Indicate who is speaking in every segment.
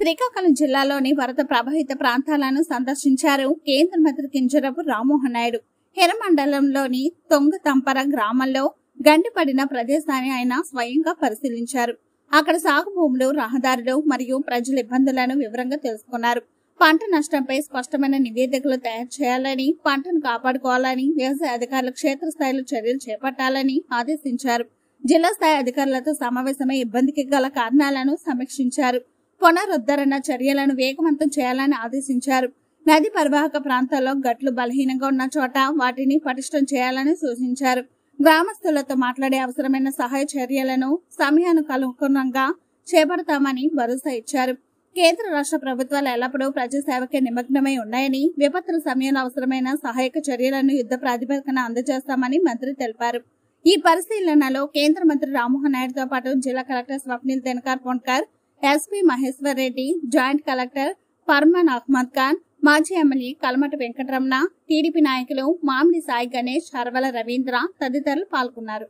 Speaker 1: శ్రీకాకుళం జిల్లాలోని వరద ప్రభావిత ప్రాంతాలను సందర్శించారు కేంద్ర మంత్రి కింజరాపు రామ్మోహన్ నాయుడు. హిరమండలంలోని తొంగతంపర గ్రామంలో గండిపడిన ప్రదేశాన్ని ఆయన స్వయంగా పరిశీలించారు. అక్కడ సాగు భూములు, రహదారులు మరియు ప్రజల ఇబ్బందులను వివరంగా తెలుసుకున్నారు. పంట నష్టంపై స్పష్టమైన నివేదికలు తయారు చేయాలని, పంటను కాపాడుకోవాలని వ్యవసాయ అధికారులు క్షేత్రస్థాయిలో చర్యలు చేపట్టాలని ఆదేశించారు. జిల్లా స్థాయి అధికారులతో సమావేశమై ఇబ్బందికి గల కారణాలను సమీక్షించారు. పునరుద్ధరణ చర్యలను వేగవంతం చేయాలని ఆదేశించారు. నది పరివాహక ప్రాంతాల్లో గట్లు బలహీనంగా ఉన్న చోట వాటిని పటిష్టం చేయాలని సూచించారు. గ్రామస్తులతో మాట్లాడే అవసరమైన సహాయ చర్యలను సమయానుకూలంగా చేపడతామని భరోసా ఇచ్చారు. కేంద్ర రాష్ట్ర ప్రభుత్వాలు ఎల్లప్పుడూ ప్రజాసేవకే నిమగ్నమై ఉన్నాయని, విపత్తుల సమయంలో అవసరమైన సహాయక చర్యలను యుద్ధ ప్రాతిపదికన అందజేస్తామని మంత్రి తెలిపారు. ఈ పరిశీలనలో కేంద్ర మంత్రి రామ్మోహన్ నాయుడుతో పాటు జిల్లా collector Swapnil Dinakar Ponkar, SP Maheshwar Reddy, joint collector Farman Ahmed Khan, మాజీ ఎమ్మెల్యే కలమటి వెంకటరమణ, టీడీపీ నాయకులు మామిడి సాయి గణేష్, హర్వల రవీంద్ర తదితరులు పాల్గొన్నారు.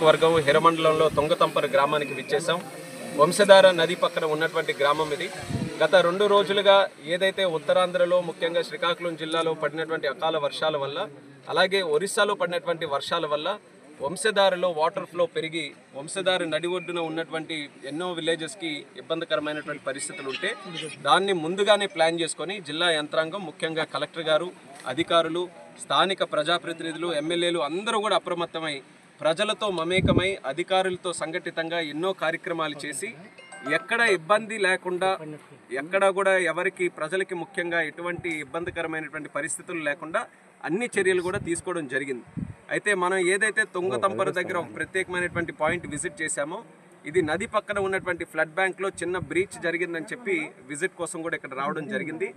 Speaker 2: వర్గం హిరమండలంలో తొంగతంపర గ్రామానికి విచ్చేసాం. వంశధార నది పక్కన ఉన్నటువంటి గ్రామం ఇది. గత 2 రోజులుగా ఏదైతే ఉత్తరాంధ్రలో ముఖ్యంగా శ్రీకాకుళం జిల్లాలో పడినటువంటి అకాల వర్షాల వల్ల, అలాగే ఒరిస్సాలో పడినటువంటి వర్షాల వల్ల వంశధారలో వాటర్ ఫ్లో పెరిగి వంశధార నడి ఒడ్డున ఉన్నటువంటి ఎన్నో విలేజెస్కి ఇబ్బందికరమైనటువంటి పరిస్థితులు ఉంటే దాన్ని ముందుగానే ప్లాన్ చేసుకొని జిల్లా యంత్రాంగం, ముఖ్యంగా కలెక్టర్ గారు, అధికారులు, స్థానిక ప్రజాప్రతినిధులు, ఎమ్మెల్యేలు అందరూ కూడా అప్రమత్తమై ప్రజలతో మమేకమై అధికారులతో సంఘటితంగా ఎన్నో కార్యక్రమాలు చేసి ఎక్కడ ఇబ్బంది లేకుండా, ఎక్కడ కూడా ఎవరికి ప్రజలకి ముఖ్యంగా ఎటువంటి ఇబ్బందికరమైనటువంటి పరిస్థితులు లేకుండా అన్ని చర్యలు కూడా తీసుకోవడం జరిగింది. అయితే మనం ఏదైతే తొంగతంపర దగ్గర ఒక ప్రత్యేకమైనటువంటి పాయింట్ విజిట్ చేశామో, ఇది నది పక్కన ఉన్నటువంటి ఫ్లడ్ బ్యాంక్లో చిన్న బ్రీచ్ జరిగిందని చెప్పి విజిట్ కోసం కూడా ఇక్కడ రావడం జరిగింది.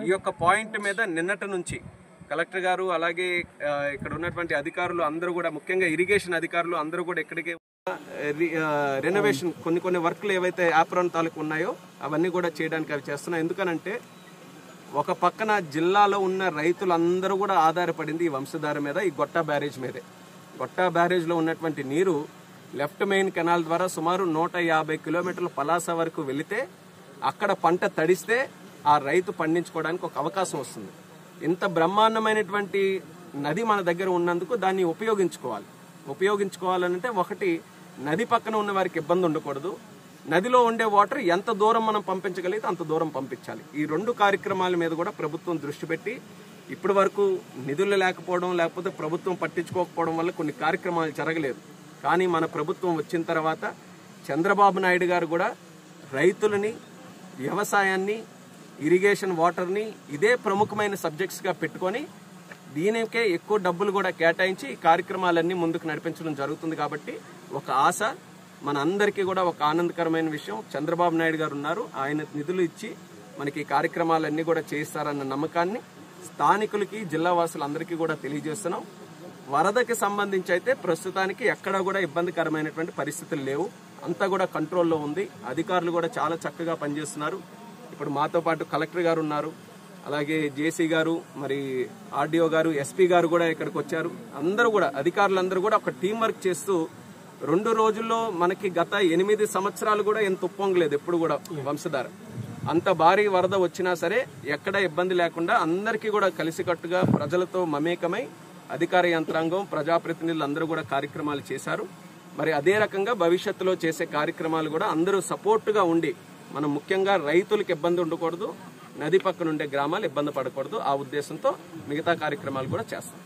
Speaker 2: ఈ యొక్క పాయింట్ మీద నిన్నటి నుంచి కలెక్టర్ గారు, అలాగే ఇక్కడ ఉన్నటువంటి అధికారులు అందరూ కూడా, ముఖ్యంగా ఇరిగేషన్ అధికారులు అందరూ కూడా ఇక్కడికి రెనోవేషన్ కొన్ని వర్క్లు ఏవైతే యాప్రాన్ తాలూకు ఉన్నాయో అవన్నీ కూడా చేయడానికి అవి చేస్తున్నాం. ఎందుకనంటే ఒక పక్కన జిల్లాలో ఉన్న రైతులందరూ కూడా ఆధారపడింది ఈ వంశధార మీద, ఈ గొట్టా బ్యారేజ్ మీదే. గొట్టా బ్యారేజ్లో ఉన్నటువంటి నీరు లెఫ్ట్ మెయిన్ కెనాల్ ద్వారా సుమారు 150 కిలోమీటర్ల పలాస వరకు వెళితే అక్కడ పంట తడిస్తే ఆ రైతు పండించుకోవడానికి ఒక అవకాశం వస్తుంది. ఇంత బ్రహ్మాండమైనటువంటి నది మన దగ్గర ఉన్నందుకు దాన్ని ఉపయోగించుకోవాలంటే ఒకటి, నది పక్కన ఉన్న వారికి ఇబ్బంది ఉండకూడదు. నదిలో ఉండే వాటర్ ఎంత దూరం మనం పంపించగలిగితే అంత దూరం పంపించాలి. ఈ 2 కార్యక్రమాల మీద కూడా ప్రభుత్వం దృష్టి పెట్టి, ఇప్పటి వరకు నిధులు లేకపోవడం, లేకపోతే ప్రభుత్వం పట్టించుకోకపోవడం వల్ల కొన్ని కార్యక్రమాలు జరగలేదు. కానీ మన ప్రభుత్వం వచ్చిన తర్వాత చంద్రబాబు నాయుడు గారు కూడా రైతులని, వ్యవసాయాన్ని, ఇరిగేషన్ వాటర్ని ఇదే ప్రముఖమైన సబ్జెక్ట్స్గా పెట్టుకొని దీనికే ఎక్కువ డబ్బులు కూడా కేటాయించి ఈ కార్యక్రమాలన్నీ ముందుకు నడిపించడం జరుగుతుంది. కాబట్టి ఒక ఆశ, మన అందరికీ కూడా ఒక ఆనందకరమైన విషయం, చంద్రబాబు నాయుడు గారు ఉన్నారు, ఆయన నిధులు ఇచ్చి మనకి ఈ కార్యక్రమాలన్నీ కూడా చేస్తారన్న నమ్మకాన్ని స్థానికులకి, జిల్లా వాసులందరికీ కూడా తెలియజేస్తున్నాం. వరదకి సంబంధించి అయితే ప్రస్తుతానికి ఎక్కడా కూడా ఇబ్బందికరమైనటువంటి పరిస్థితులు లేవు, అంతా కూడా కంట్రోల్లో ఉంది. అధికారులు కూడా చాలా చక్కగా పనిచేస్తున్నారు. ఇప్పుడు మాతో పాటు కలెక్టర్ గారు ఉన్నారు, అలాగే జేసీ గారు, మరి ఆర్డీఓ గారు, ఎస్పీ గారు కూడా ఇక్కడికి వచ్చారు. అందరూ కూడా అధికారులందరూ కూడా ఒక టీం వర్క్ చేస్తూ 2 రోజుల్లో మనకి గత 8 సంవత్సరాలు కూడా ఎంత ఉప్పొంగలేదు ఎప్పుడు కూడా వంశధార. అంత భారీ వరద వచ్చినా సరే ఎక్కడ ఇబ్బంది లేకుండా అందరికీ కూడా కలిసికట్టుగా ప్రజలతో మమేకమై అధికార యంత్రాంగం, ప్రజాప్రతినిధులు అందరూ కూడా కార్యక్రమాలు చేశారు. మరి అదే రకంగా భవిష్యత్తులో చేసే కార్యక్రమాలు కూడా అందరూ సపోర్టుగా ఉండి, మనం ముఖ్యంగా రైతులకు ఇబ్బంది ఉండకూడదు, నది పక్కన ఉండే గ్రామాలు ఇబ్బంది పడకూడదు, ఆ ఉద్దేశంతో మిగతా కార్యక్రమాలు కూడా చేస్తాం.